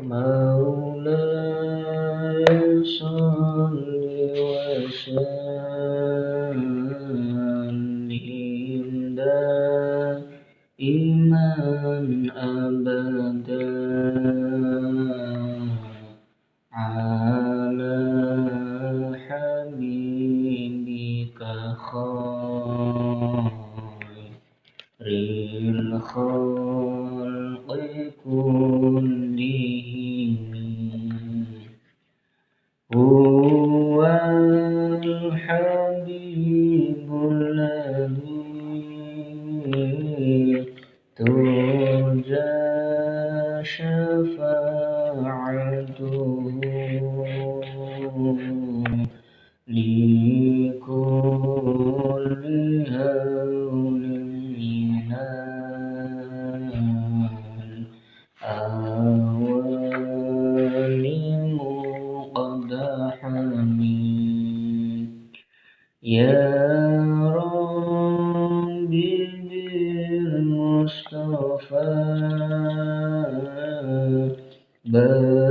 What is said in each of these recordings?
مولاي صل وسلم دائما أبدا على حبيبك خير الخلق كلهم هو الحبيب الذي ترجى شفاعته لكل هول من الأهوال مقتحم يا ربي بالمصطفى بلغ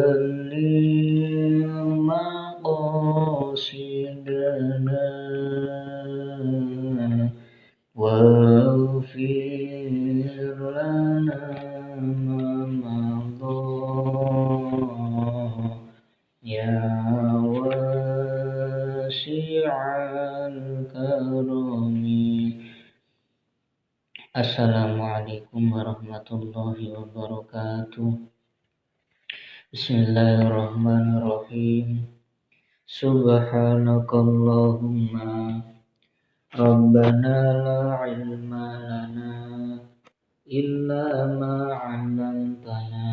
مقاصدنا واغفر لنا ما مضى يا واسع الكرم. Assalamualaikum warahmatullahi wabarakatuh. Bismillahirrahmanirrahim. Subhanakallahumma Rabbana la ilma lana illa ma 'allamtana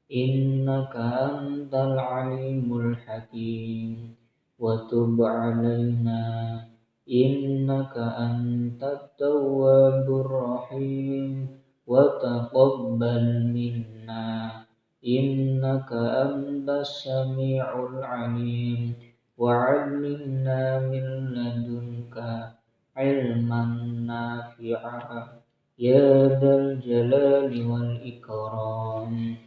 innaka antal alimul hakim wa tub 'alaina innaka antat tawwabur rahim wa taqabbal minna innaka antas sami'ul 'alim wa 'allimna min ladunka ilman nafi'a ya dzal jalali wal ikram.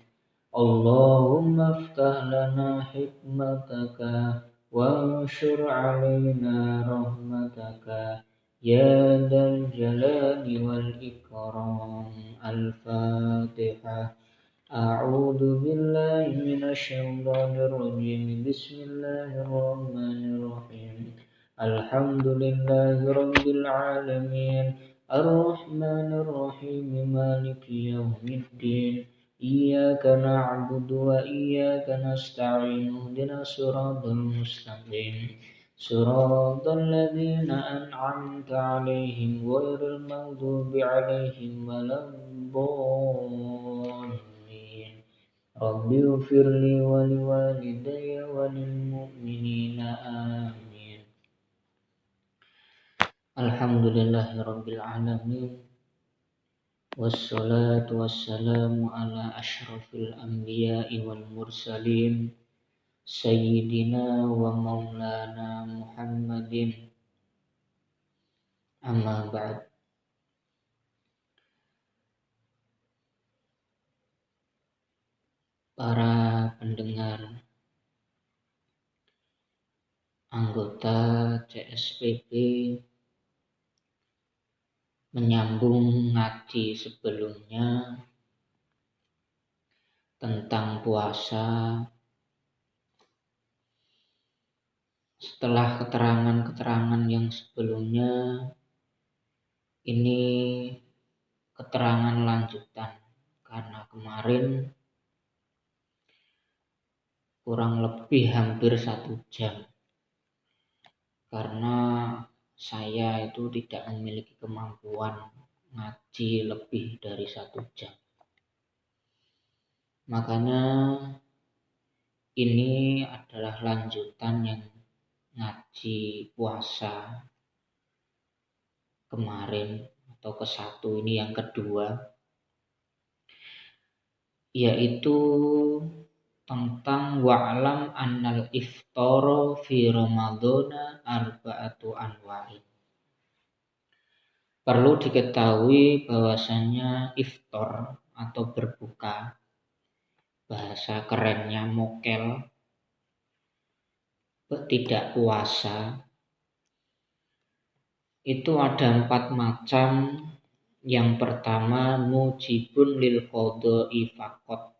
Allahumma aftah lana hikmataka wanshur 'alaina rahmataka ya dzal jalali wal ikram. Al-Fatihah. A'udzu billahi minasy syaithanir rajim. Bismillahirrahmanirrahim. Alhamdulillahi rabbil alamin. Ar-Rahmanir Rahim. Maliki yaumiddin. Iyyaka na'budu wa iyyaka nasta'in. Ihdinas siratal mustaqim. Siratal ladzina an'amta 'alaihim ghairil maghdubi 'alaihim waladdallin. Rabbi ighfirli wa liwalidayya wa lil mu'minina amin. Alhamdulillahirabbil alamin. Wassalatu wassalamu ala asyrafil anbiya'i wal mursalin sayyidina wa maulana Muhammadin. Amma ba'd. Para pendengar, anggota CSPP, menyambung ngaji sebelumnya tentang puasa. Setelah keterangan-keterangan yang sebelumnya, ini keterangan lanjutan karena kemarin kurang lebih hampir 1 jam karena saya itu tidak memiliki kemampuan ngaji lebih dari 1 jam. Makanya ini adalah lanjutan yang ngaji puasa kemarin atau ke-1, ini yang kedua, yaitu tentang wa'lam annal iftara fi ramadhana arba'atu anwa'in. Perlu diketahui bahwasanya iftar atau berbuka bahasa kerennya mokel, tidak puasa. Itu ada 4 macam. Yang pertama mujibun lil qadha'i faqat,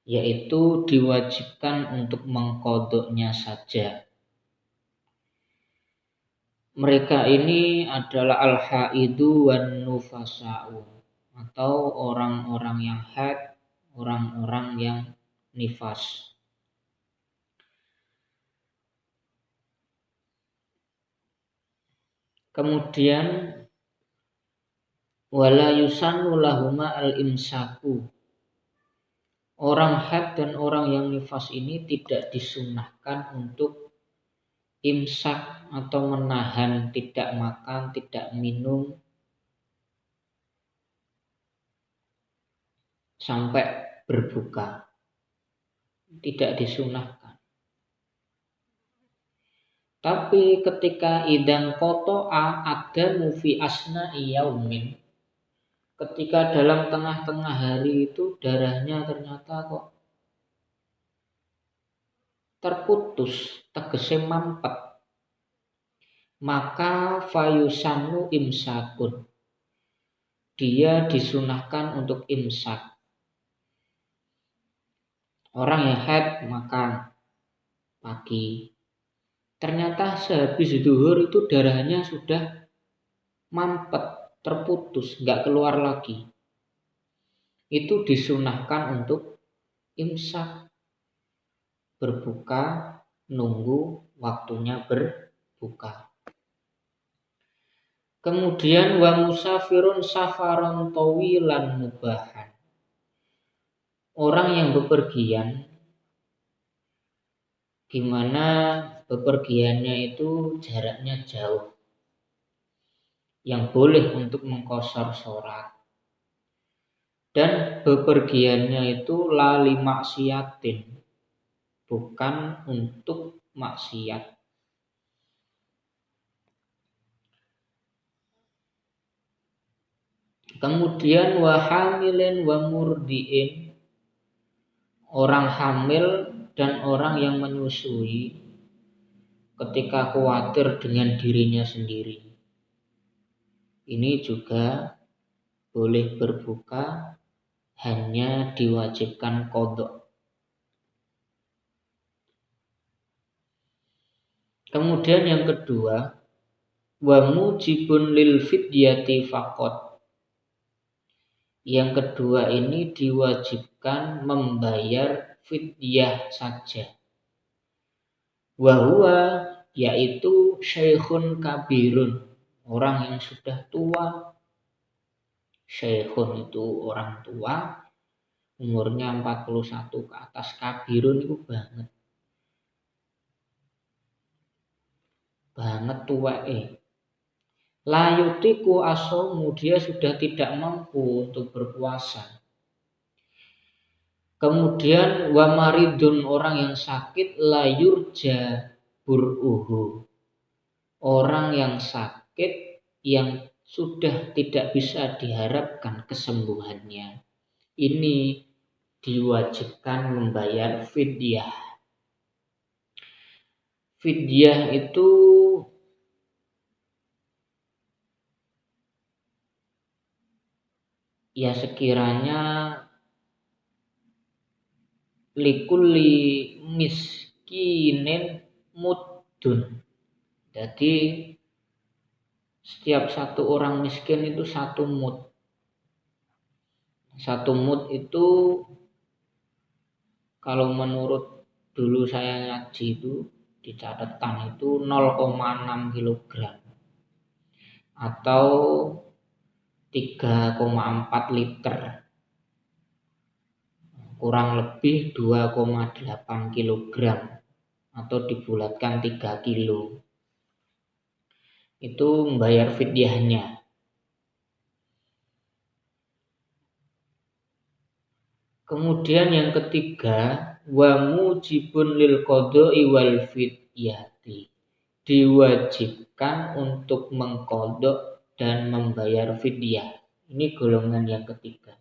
yaitu diwajibkan untuk mengqadha'nya saja. Mereka ini adalah al-haidu wan nufasa'u, atau orang-orang yang haid, orang-orang yang nifas. Kemudian wala yusannu lahuma al-imsaku. Orang haid dan orang yang nifas ini tidak disunahkan untuk imsak atau menahan tidak makan, tidak minum sampai berbuka. Tidak disunahkan. Tapi ketika idang koto'a ada mufi asna yaumin, ketika dalam tengah-tengah hari itu darahnya ternyata kok terputus, tegese mampet, maka fayusanu imsakun, dia disunahkan untuk imsak. Orang yang haid makan pagi, ternyata sehabis zuhur itu darahnya sudah mampet, terputus, nggak keluar lagi. Itu disunahkan untuk imsak, berbuka, nunggu waktunya berbuka. Kemudian wa musafirun safaron tawilan mubahan. Orang yang bepergian, gimana bepergiannya itu jaraknya jauh, yang boleh untuk mengqashar sholat, dan bepergiannya itu lali maksiatin, bukan untuk maksiat. Kemudian wa hamilin wa murdiin, orang hamil dan orang yang menyusui ketika khawatir dengan dirinya sendiri, ini juga boleh berbuka, hanya diwajibkan qadha. Kemudian yang kedua wa mujibun lil fidyati faqat. Yang kedua ini diwajibkan membayar fidyah saja. Wahwa, yaitu syekhun kabirun, orang yang sudah tua. Syekhun itu orang tua, umurnya 41 ke atas. Kabirun itu banget tua. Layutiku asomu, dia sudah tidak mampu untuk berpuasa. Kemudian wa maridun, orang yang sakit, layurja bur'uhu, orang yang sakit yang sudah tidak bisa diharapkan kesembuhannya, ini diwajibkan membayar fidyah. Fidyah itu ya sekiranya likulli miskinin muddun. Jadi setiap satu orang miskin itu 1 mud. 1 mud itu kalau menurut dulu saya ngaji itu di catatan itu 0,6 kg atau 3,4 liter, kurang lebih 2,8 kg atau dibulatkan 3 kilo. Itu membayar fidyahnya. Kemudian yang ketiga wa mujibun lil qadha'i wal fidyati, diwajibkan untuk mengqadha dan membayar fidyah. Ini golongan yang ketiga.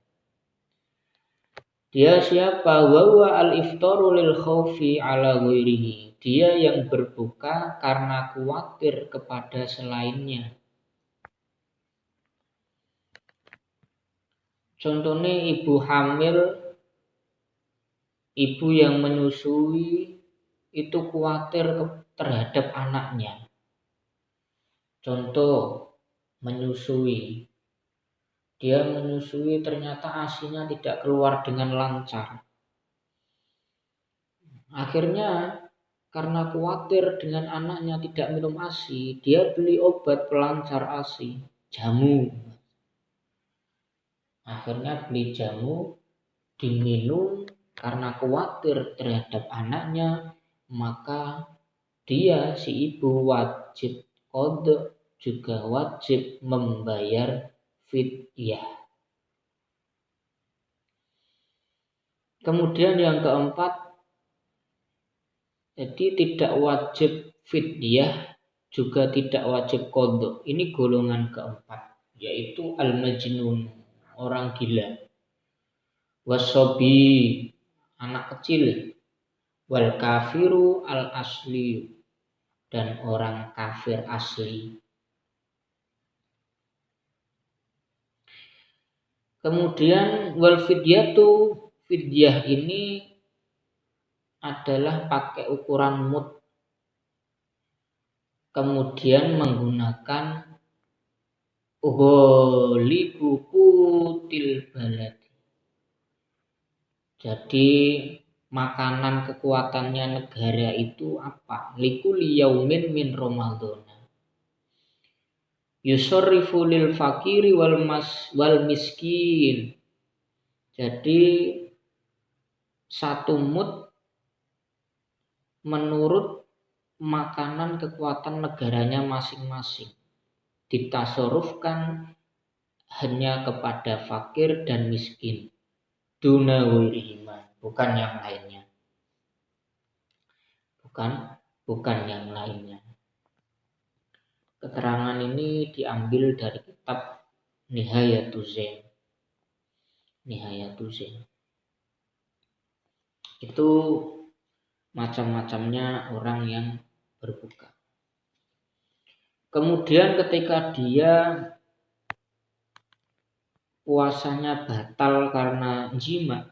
Dia siapa? Wa huwa al-iftaru lil khaufi ala ghairihi. Dia yang berbuka karena khawatir kepada selainnya. Contohnya ibu hamil, ibu yang menyusui itu khawatir terhadap anaknya. Contoh menyusui. Dia menyusui ternyata ASI-nya tidak keluar dengan lancar. Akhirnya karena khawatir dengan anaknya tidak minum ASI, dia beli obat pelancar ASI, jamu. Akhirnya beli jamu, diminum karena khawatir terhadap anaknya, maka dia si ibu wajib qada, juga wajib membayar fidyah. Kemudian yang keempat, jadi tidak wajib fidyah, juga tidak wajib qada. Ini golongan keempat, yaitu al-majnun, orang gila. Wasobi, anak kecil. Wal kafiru al-asli, dan orang kafir asli. Kemudian wal fidyatu, fidyah ini adalah pakai ukuran mud, kemudian menggunakan ghalibu qutil balad. Jadi makanan kekuatannya negara itu apa? Likulli yaumin min Ramadan. Yusarrifu lil fakiri wal miskin. Jadi satu mud menurut makanan kekuatan negaranya masing-masing. Ditasorufkan hanya kepada fakir dan miskin. Duna wirihima, bukan yang lainnya. Bukan yang lainnya. Keterangan ini diambil dari kitab Nihayatuz Zain. Itu macam-macamnya orang yang berbuka. Kemudian ketika dia puasanya batal karena jima,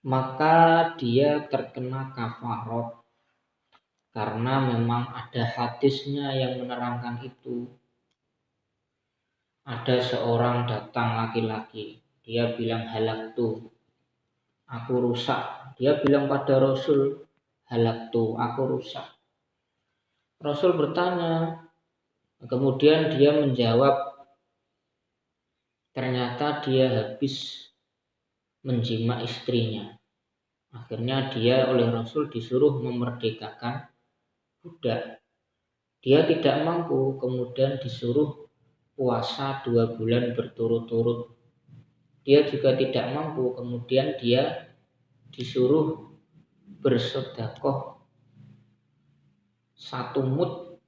maka dia terkena kafarat. Karena memang ada hadisnya yang menerangkan itu. Ada seorang datang laki-laki, dia bilang halaktu, aku rusak. Dia bilang pada Rasul, halaktu, aku rusak. Rasul bertanya, kemudian dia menjawab, ternyata dia habis menjima istrinya. Akhirnya dia oleh Rasul disuruh memerdekakan budak. Dia tidak mampu, kemudian disuruh puasa 2 bulan berturut-turut. Dia juga tidak mampu, kemudian dia disuruh bersedekah 1 mud.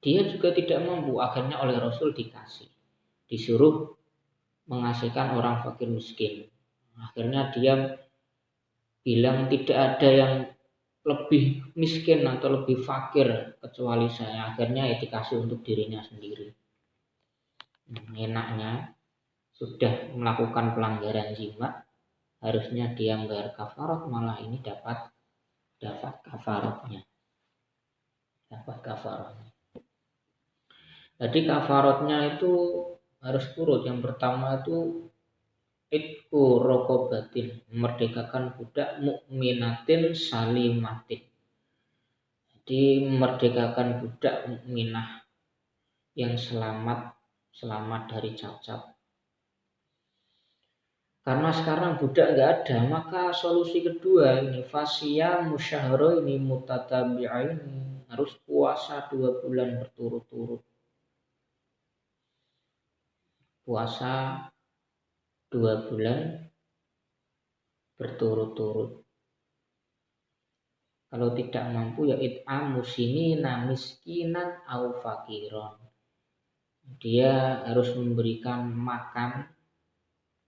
Dia juga tidak mampu, akhirnya oleh Rasul disuruh mengasihkan orang fakir miskin. Akhirnya dia bilang tidak ada yang lebih miskin atau lebih fakir kecuali saya. Akhirnya ya dikasih untuk dirinya sendiri. Enaknya sudah melakukan pelanggaran jima, harusnya dia membayar kafarat, malah ini dapat kafaratnya. Jadi kafaratnya itu harus turut. Yang pertama itu itku rokobatin, memerdekakan budak mukminatin salimatin. Jadi memerdekakan budak mukminah yang selamat dari cacat. Karena sekarang budak nggak ada, maka solusi kedua ini fasya musyahro ini mutatabi'aini, harus puasa 2 bulan berturut-turut. Puasa 2 bulan berturut-turut. Kalau tidak mampu ya it'amu sinina miskinan au fakiron. Dia harus memberikan makan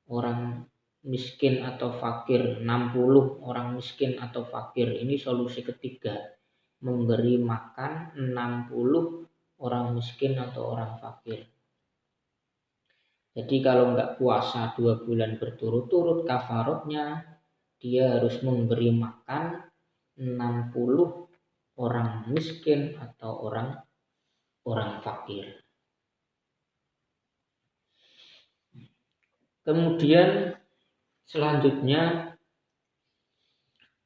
orang miskin atau fakir, 60 orang miskin atau fakir. Ini solusi ketiga, memberi makan 60 orang miskin atau orang fakir. Jadi kalau nggak puasa 2 bulan berturut-turut, kafaratnya dia harus memberi makan 60 orang miskin atau orang fakir. Kemudian selanjutnya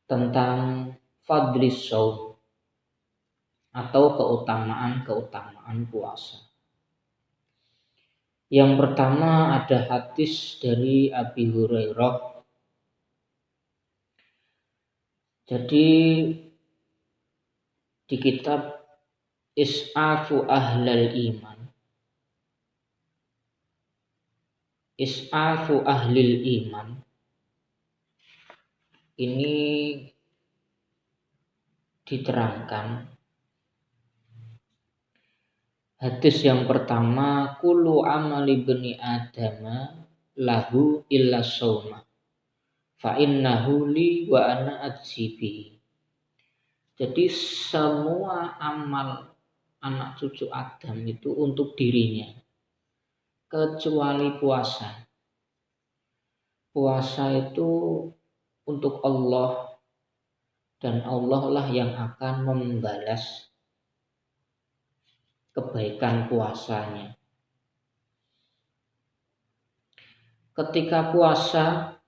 tentang fadlis shaum atau keutamaan puasa. Yang pertama ada hadis dari Abi Hurairah. Jadi di kitab Is'afu Ahlal Iman, Is'afu Ahlil Iman, ini diterangkan hadis yang pertama, kullu amali bani adama lahu illa shauma fa innahu li wa ana ajzibi. Jadi semua amal anak cucu Adam itu untuk dirinya kecuali puasa. Puasa itu untuk Allah dan Allah lah yang akan membalas kebaikan puasanya. Ketika puasa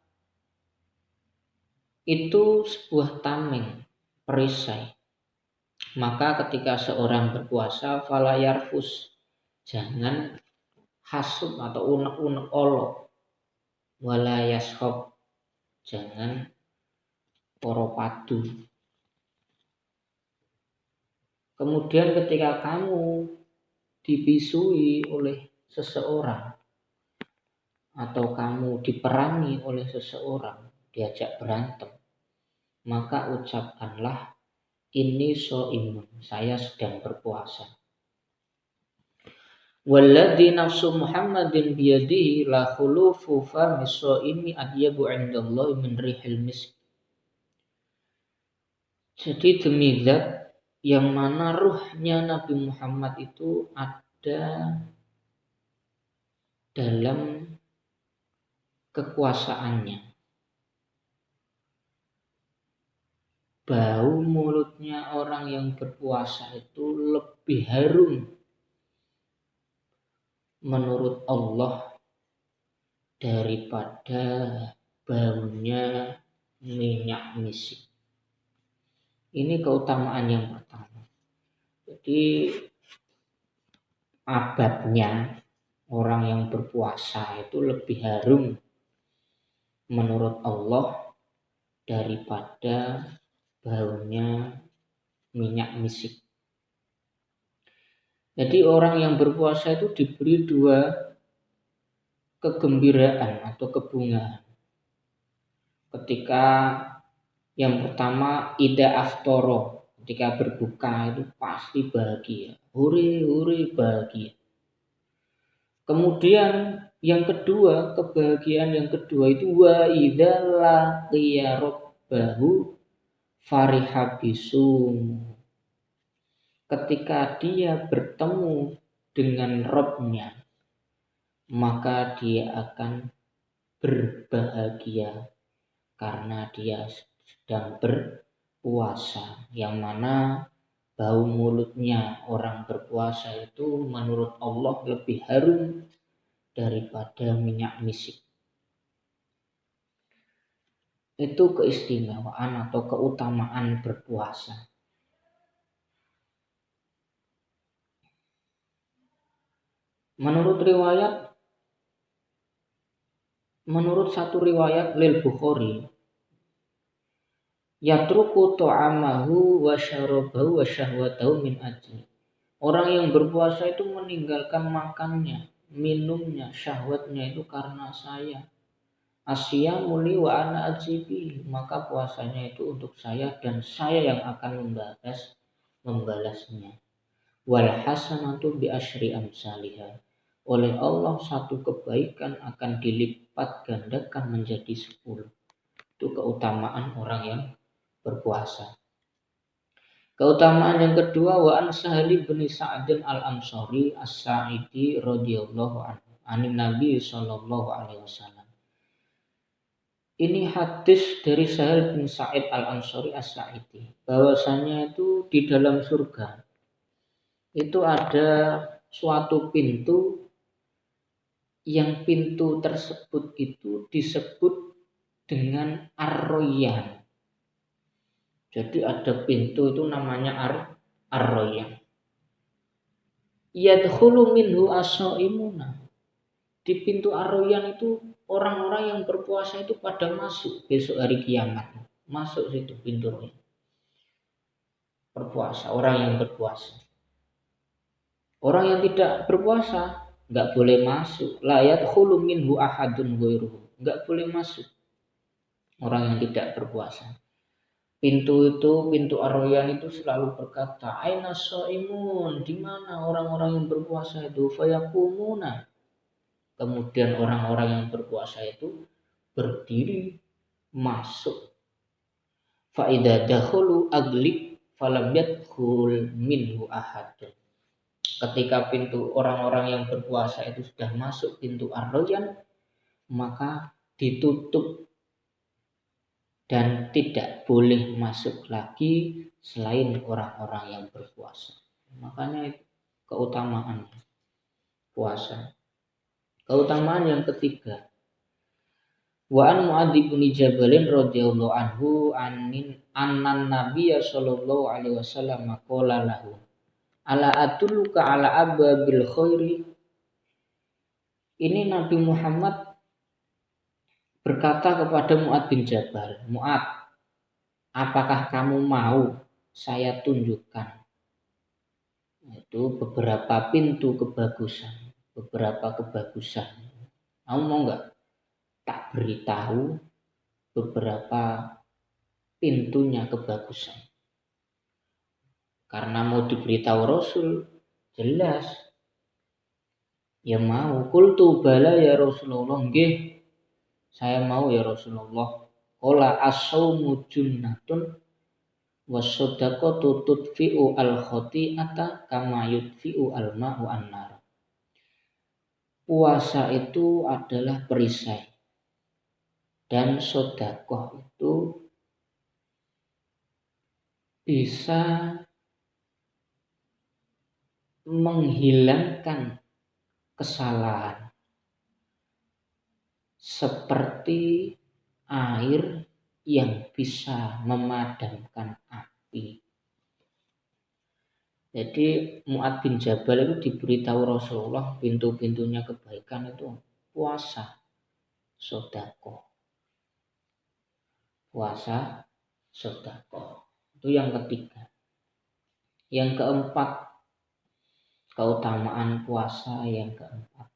itu sebuah tameng, perisai. Maka ketika seorang berpuasa fala yarfus, jangan hasud atau unek-unek olok, wala yashab, jangan poropadu. Kemudian ketika kamu dibisui oleh seseorang atau kamu diperangi oleh seseorang, diajak berantem, maka ucapkanlah ini shaimun, saya sedang berpuasa. Walladzi nafsu Muhammadin biyadihi la khulufu fami shaimi adyabu 'indallahi min rihil misk. Jadi demi zat yang mana ruhnya Nabi Muhammad itu ada dalam kekuasaannya. Bau mulutnya orang yang berpuasa itu lebih harum menurut Allah daripada baunya minyak misik. Ini keutamaan yang pertama. Jadi abadnya orang yang berpuasa itu lebih harum menurut Allah daripada baunya minyak misik. Jadi orang yang berpuasa itu diberi 2 kegembiraan atau kebungaan. Ketika yang pertama ida aftoro, ketika berbuka itu pasti bahagia, hore bahagia. Kemudian yang kedua, kebahagiaan yang kedua itu wa idza laqiya rabbahu fariha bisum. Ketika dia bertemu dengan Rabb-nya, maka dia akan berbahagia karena dia sedang berpuasa. Yang mana bau mulutnya orang berpuasa itu menurut Allah lebih harum daripada minyak misik. Itu keistimewaan atau keutamaan berpuasa. Menurut satu riwayat lil Bukhari, yatruku ta'amahu wa syarabahu wa syahwatahu min ajli. Orang yang berpuasa itu meninggalkan makannya, minumnya, syahwatnya itu karena saya. Asyamu li wa ana ajibi, maka puasanya itu untuk saya dan saya yang akan membalasnya. Wal hasanatu bi asyri amsalihha. Oleh Allah satu kebaikan akan lipat gandakan menjadi 10. Itu keutamaan orang yang berpuasa. Keutamaan yang kedua, wa an Sahli bin Sa'd al-Ansari as-Sa'idi radhiyallahu anhu anin Nabi sallallahu alaihi wasallam. Ini hadis dari Sahal bin Sa'id al-Ansari as-Sa'idi, bahwasanya itu di dalam surga itu ada suatu pintu, yang pintu tersebut itu disebut dengan Ar-Royan. Jadi ada pintu itu namanya Ar-Royan. Yadkhulu minhu as-shaimuna. Di pintu Ar-Royan itu orang-orang yang berpuasa itu pada masuk besok hari kiamat. Masuk situ pintu Royan. Berpuasa, orang yang berpuasa. Orang yang tidak berpuasa nggak boleh masuk. La yadkhulu minhu ahadun ghairuhu. Nggak boleh masuk orang yang tidak berpuasa. Pintu itu, pintu Ar-Royan itu selalu berkata, aina shaimun, di mana orang-orang yang berpuasa itu? Fayakumuna. Kemudian orang-orang yang berpuasa itu berdiri masuk. Fa idza dakhulu aglik falam yadkhul minhu ahadun. Ketika pintu orang-orang yang berpuasa itu sudah masuk pintu Ar-Royan, maka ditutup dan tidak boleh masuk lagi selain orang-orang yang berpuasa. Makanya itu keutamaan puasa. Keutamaan yang ketiga, wa an Mu'adz bin Jabal radhiyallahu anhu annan Nabiy sallallahu alaihi wasallam qala lahu ala adulluka ala ababil khairi. Ini Nabi Muhammad berkata kepada Mu'adz bin Jabal, Mu'adz, apakah kamu mau saya tunjukkan itu beberapa pintu kebagusan, beberapa kebagusan. Kamu mau nggak tak beritahu beberapa pintunya kebagusan? Karena mau diberitahu Rasul, jelas ya mau. Qultu bala ya Rasulullah, nggih saya mau ya Rasulullah. Qala as-shaumu junnatun was-shadaqatu tudfi'u al-khati'ata kama yudfi'u al-ma'u an-nar. Puasa itu adalah perisai dan sedekah itu bisa menghilangkan kesalahan seperti air yang bisa memadamkan api. Jadi Mu'adz bin Jabal itu diberitahu Rasulullah pintu-pintunya kebaikan itu puasa, sedekah. Puasa, sedekah. Itu yang ketiga. Yang keempat, keutamaan puasa yang keempat.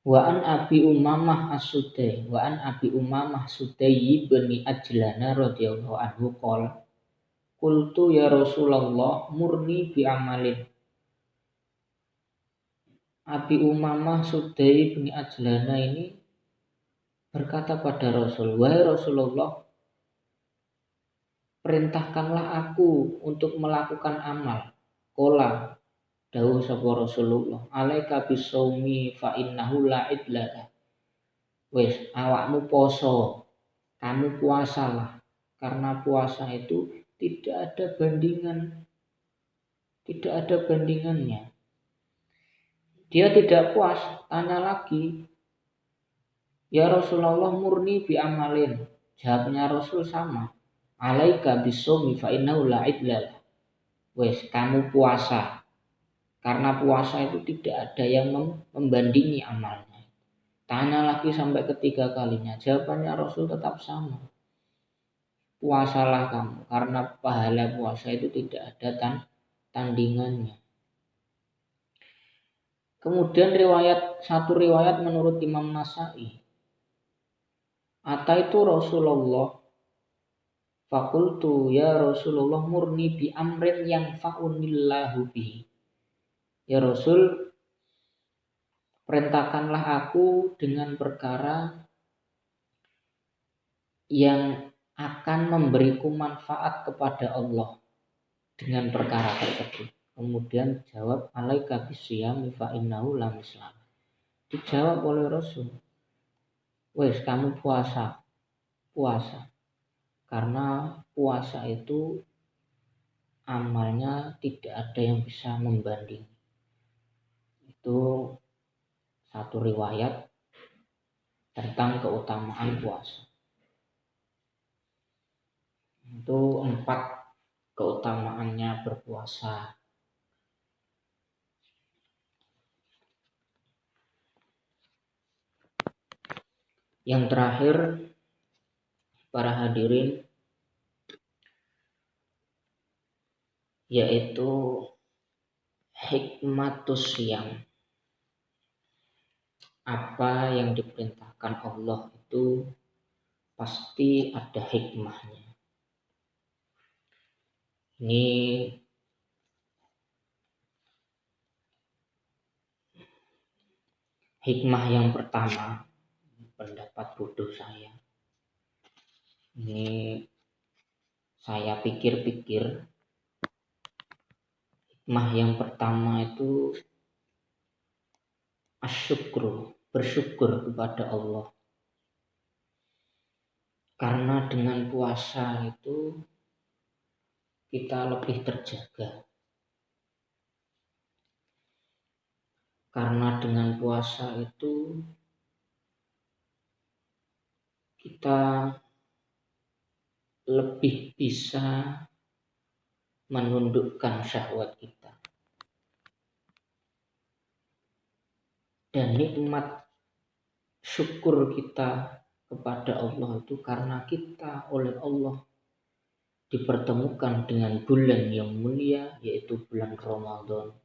Wa an Abi Umamah As-Sudai, wa an Abi Umamah Sudai bin Ajlan radhiyallahu anhu qala qultu ya Rasulullah murni bi amalin. Abi Umamah Sudai bin Ajlan ini berkata pada Rasul, wahai Rasulullah, perintahkanlah aku untuk melakukan amal. Qala dawuh sapa Rasulullah, alaika bisawmi fa innahu la idlala. Wes, awakmu poso, kamu puasalah, karena puasa itu tidak ada bandingan, tidak ada bandingannya. Dia tidak puas, tanya lagi, ya Rasulullah murni bi amalin. Jawabnya Rasul sama, alaika bisawmi fa innahu la idlala. Wes, kamu puasa, karena puasa itu tidak ada yang membandingi amalnya. Tanya lagi sampai ketiga kalinya. Jawabannya Rasul tetap sama. Puasalah kamu. Karena pahala puasa itu tidak ada tandingannya. Kemudian satu riwayat menurut Imam Nasai. Ataitu Rasulullah. Fakultu ya Rasulullah murni bi amrin yang fa'unillahu bihi. Ya Rasul, perintahkanlah aku dengan perkara yang akan memberiku manfaat kepada Allah dengan perkara tersebut. Kemudian jawab alaika bisyami fa innahu lam islam. Dijawab oleh Rasul, wes kamu puasa. Karena puasa itu amalnya tidak ada yang bisa membanding. Itu satu riwayat tentang keutamaan puasa. Itu 4 keutamaannya berpuasa. Yang terakhir, para hadirin, yaitu hikmatus siyam. Apa yang diperintahkan Allah itu pasti ada hikmahnya. Ini hikmah yang pertama, pendapat bodoh saya. Ini saya pikir-pikir, hikmah yang pertama itu asyukru, bersyukur kepada Allah. Karena dengan puasa itu kita lebih terjaga. Karena dengan puasa itu kita lebih bisa menundukkan syahwat kita. Dan nikmat syukur kita kepada Allah itu karena kita oleh Allah dipertemukan dengan bulan yang mulia, yaitu bulan Ramadan.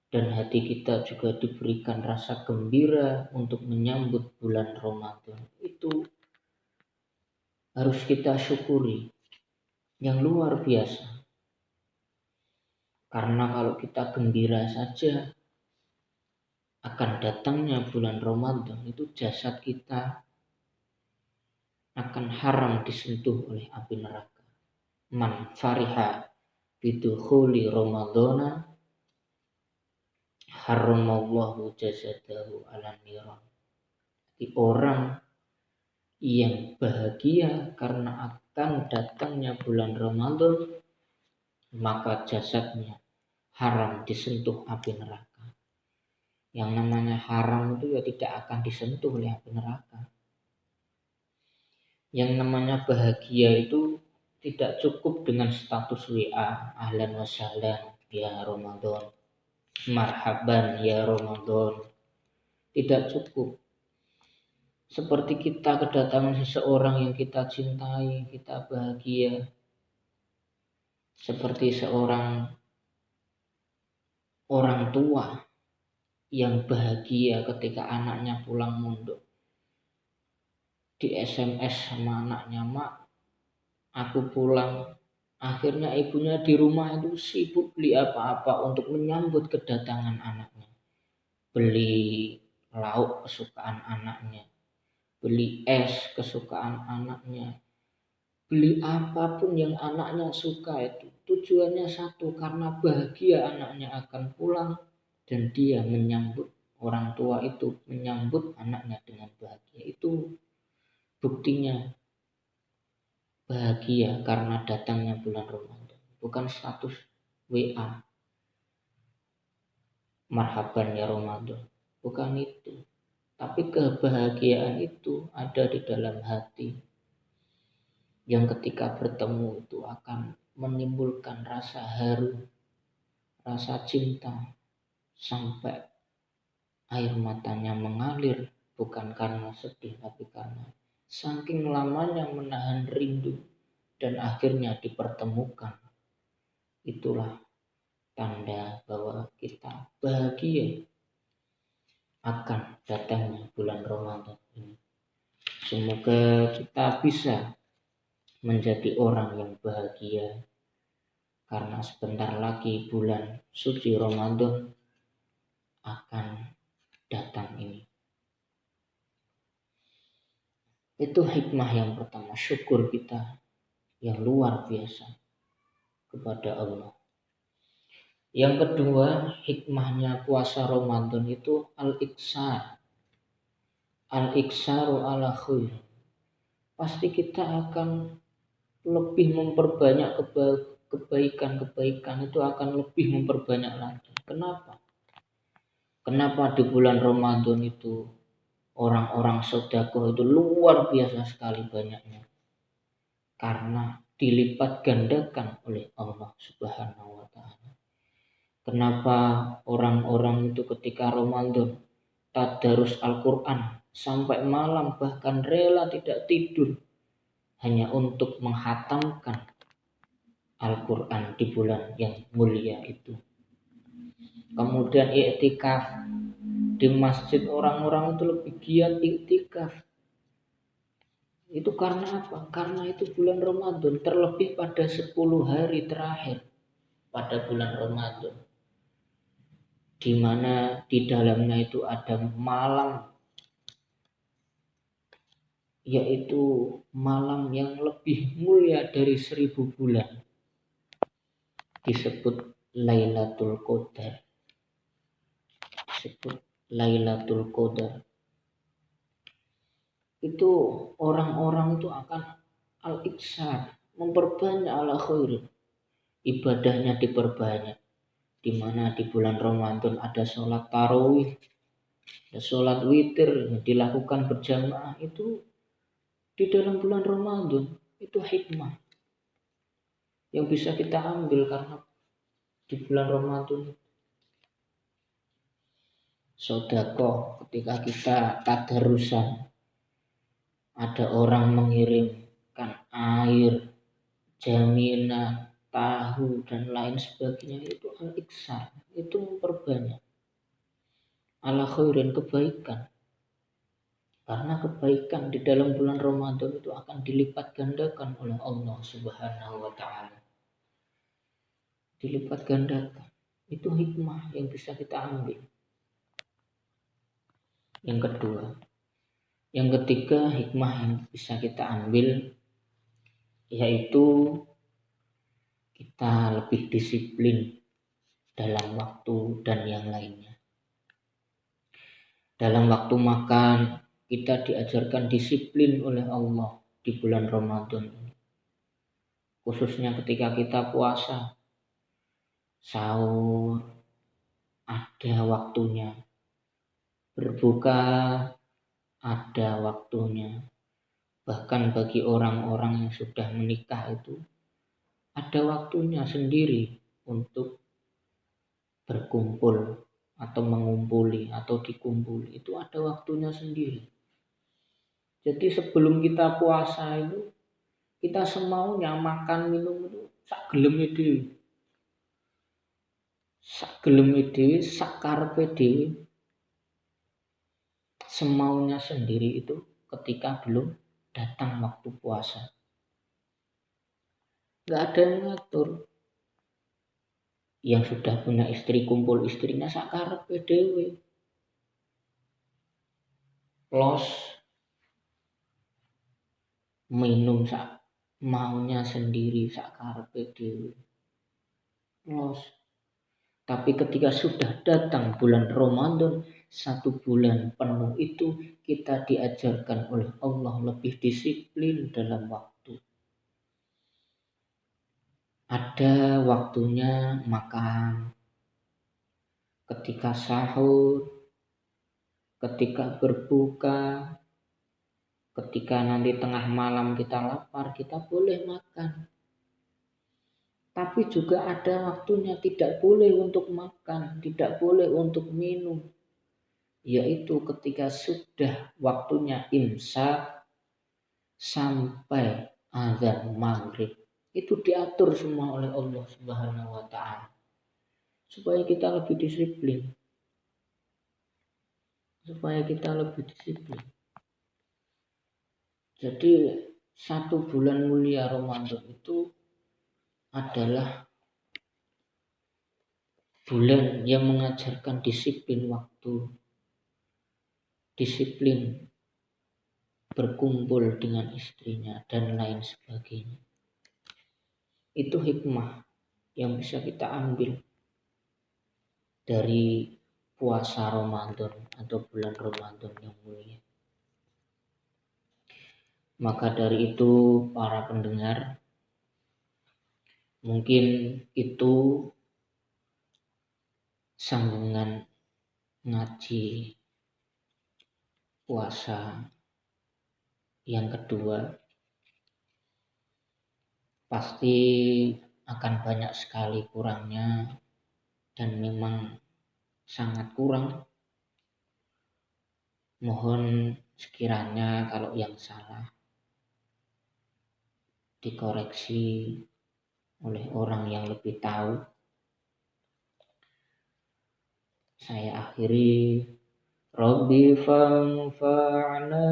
Dan hati kita juga diberikan rasa gembira untuk menyambut bulan Ramadan. Itu harus kita syukuri, yang luar biasa. Karena kalau kita gembira saja akan datangnya bulan Ramadan, itu jasad kita akan haram disentuh oleh api neraka. Man fariha bidukhuli Ramadana haramallahu jasadahu ala niran. Jadi orang yang bahagia karena akan datangnya bulan Ramadan, maka jasadnya haram disentuh api neraka. Yang namanya haram itu ya tidak akan disentuh oleh api neraka. Yang namanya bahagia itu tidak cukup dengan status WA, ahlan wa sahlan ya Ramadan, marhaban ya Ramadan. Tidak cukup. Seperti kita kedatangan seseorang yang kita cintai, kita bahagia. Seperti seorang orang tua yang bahagia ketika anaknya pulang mondok. Di SMS sama anaknya, mak, aku pulang. Akhirnya ibunya di rumah itu sibuk beli apa-apa untuk menyambut kedatangan anaknya. Beli lauk kesukaan anaknya, beli es kesukaan anaknya, beli apapun yang anaknya suka itu. Tujuannya satu, karena bahagia anaknya akan pulang dan dia menyambut, orang tua itu menyambut anaknya dengan bahagia. Itu buktinya bahagia karena datangnya bulan Ramadan. Bukan status WA, marhaban ya Ramadan. Bukan itu. Tapi kebahagiaan itu ada di dalam hati. Yang ketika bertemu itu akan menimbulkan rasa haru, rasa cinta, sampai air matanya mengalir. Bukan karena sedih, tapi karena saking lamanya menahan rindu dan akhirnya dipertemukan. Itulah tanda bahwa kita bahagia akan datangnya bulan Ramadan ini. Semoga kita bisa menjadi orang yang bahagia, karena sebentar lagi bulan suci Ramadan akan datang ini. Itu hikmah yang pertama, syukur kita yang luar biasa kepada Allah. Yang kedua, hikmahnya puasa Ramadan itu al-iksar. Al-iksaru ala khair. Pasti kita akan lebih memperbanyak kebaikan-kebaikan, itu akan lebih memperbanyak lagi. Kenapa? Kenapa di bulan Ramadan itu orang-orang sedekah itu luar biasa sekali banyaknya? Karena dilipat gandakan oleh Allah Subhanahu wa taala. Kenapa orang-orang itu ketika Ramadan tadarus Al-Quran sampai malam, bahkan rela tidak tidur hanya untuk menghatamkan Al-Quran di bulan yang mulia itu. Kemudian iktikaf di masjid, orang-orang itu lebih giat iktikaf. Itu karena apa? Karena itu bulan Ramadan, terlebih pada 10 hari terakhir pada bulan Ramadan, di mana di dalamnya itu ada malam, yaitu malam yang lebih mulia dari 1000 bulan, disebut Lailatul Qadar. Disebut Lailatul Qadar. Itu orang-orang itu akan al-iksar, memperbanyak ala khair, ibadahnya diperbanyak. Di mana di bulan Ramadan ada sholat tarawih, ada sholat witir yang dilakukan berjamaah. Itu di dalam bulan Ramadan, itu hikmah yang bisa kita ambil karena di bulan Ramadan. Sedekah, ketika kita tadarusan, ada orang mengirimkan air, jaminan, tahu, dan lain sebagainya, itu al-iksar, itu memperbanyak ala khairin, kebaikan. Karena kebaikan di dalam bulan Ramadan itu akan dilipat gandakan oleh Allah Subhanahu wa taala. Dilipat gandakan. Itu hikmah yang bisa kita ambil. Yang kedua. Yang ketiga, hikmah yang bisa kita ambil yaitu kita lebih disiplin dalam waktu dan yang lainnya. Dalam waktu makan, kita diajarkan disiplin oleh Allah di bulan Ramadan. Khususnya ketika kita puasa, sahur ada waktunya, berbuka ada waktunya. Bahkan bagi orang-orang yang sudah menikah itu ada waktunya sendiri untuk berkumpul atau mengumpuli atau dikumpuli, itu ada waktunya sendiri. Jadi sebelum kita puasa itu kita semaunya makan minum itu sak geleme dhewe. Sak geleme dhewe, sak karepe dhewe. Semaunya sendiri itu ketika belum datang waktu puasa. Gak ada yang ngatur. Yang sudah punya istri kumpul istrinya sak karepe dhewe. Los minum sak maunya sendiri, sak karepe dhewe. Los. Tapi ketika sudah datang bulan Ramadan, 1 bulan penuh itu kita diajarkan oleh Allah lebih disiplin dalam waktu. Ada waktunya makan, ketika sahur, ketika berbuka, ketika nanti tengah malam kita lapar, kita boleh makan. Tapi juga ada waktunya, tidak boleh untuk makan, tidak boleh untuk minum. Yaitu ketika sudah waktunya imsak sampai azan maghrib. Itu diatur semua oleh Allah Subhanahu wa taala. Supaya kita lebih disiplin. Jadi 1 bulan mulia Ramadan itu adalah bulan yang mengajarkan disiplin waktu, disiplin berkumpul dengan istrinya, dan lain sebagainya. Itu hikmah yang bisa kita ambil dari puasa Ramadan atau bulan Ramadan yang mulia. Maka dari itu para pendengar, mungkin itu sambungan ngaji puasa yang kedua. Pasti akan banyak sekali kurangnya, dan memang sangat kurang. Mohon sekiranya kalau yang salah dikoreksi oleh orang yang lebih tahu. Saya akhiri, Rabbi fanfa'na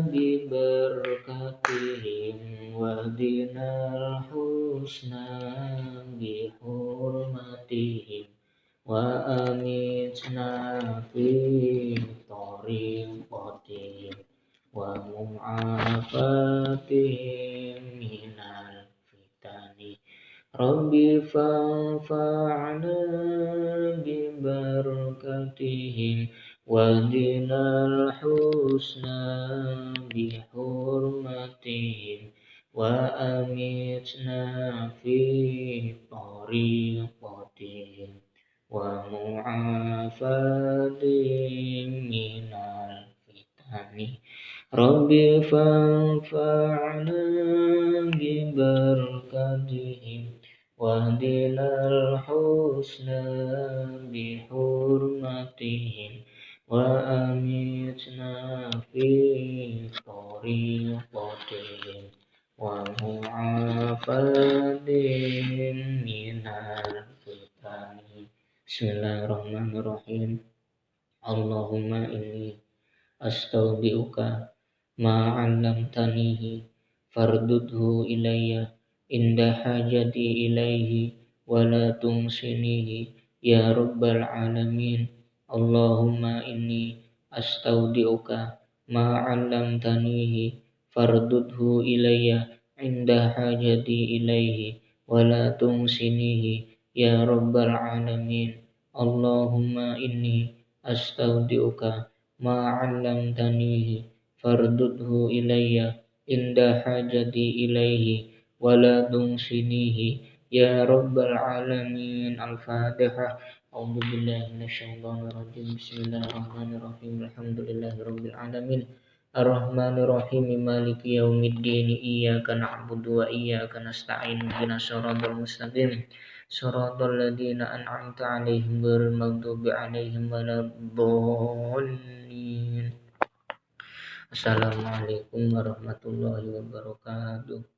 bi barakatihim wahdinal husna bi hurmatihim wa amitna fi tariqatihim wa mu'afatihim minal fitani. Rabbi fanfa'na bi barakatihim wahdinal husna bi hurmatihim wa amitna fi tariqatihim wa mu'afatihim minal fitani. Rabbi fanfa'na bi barakatihim wahdinal husna bi hurmatihim wa amitna fi tariqatihim wa mu'afatihim minal fitani. Bismillahirrahmanirrahim. Allahumma inni astaudiuka ma 'allamtanihi fardudhu ilayya inda hajati ilaihi wa la tumsinihi ya rabbal alamin. Allahumma inni astaudiuka ma 'allamtanihi fardudhu ilayya inda hajati ilaihi wa la tumsinihi ya rabbal alamin. Allahumma inni astaudiuka ma 'allamtanihi fardudhu ilayya inda hajati ilaihi wa la tunsinihi ya rabbal alamin. Al-Fatihah. A'udzu billahi minasyaitonir rajim. Bismillahirrahmanirrahim. Alhamdulillahirabbil alamin. Ar-Rahmanir Rahim. Maliki yaumiddin. Iyyaka na'budu wa iyyaka nasta'in. Ihdinas shiratal mustaqim. Shiratal ladzina an'amta 'alaihim ghairil maghdubi 'alaihim waladdallin. Assalamualaikum warahmatullahi wabarakatuh.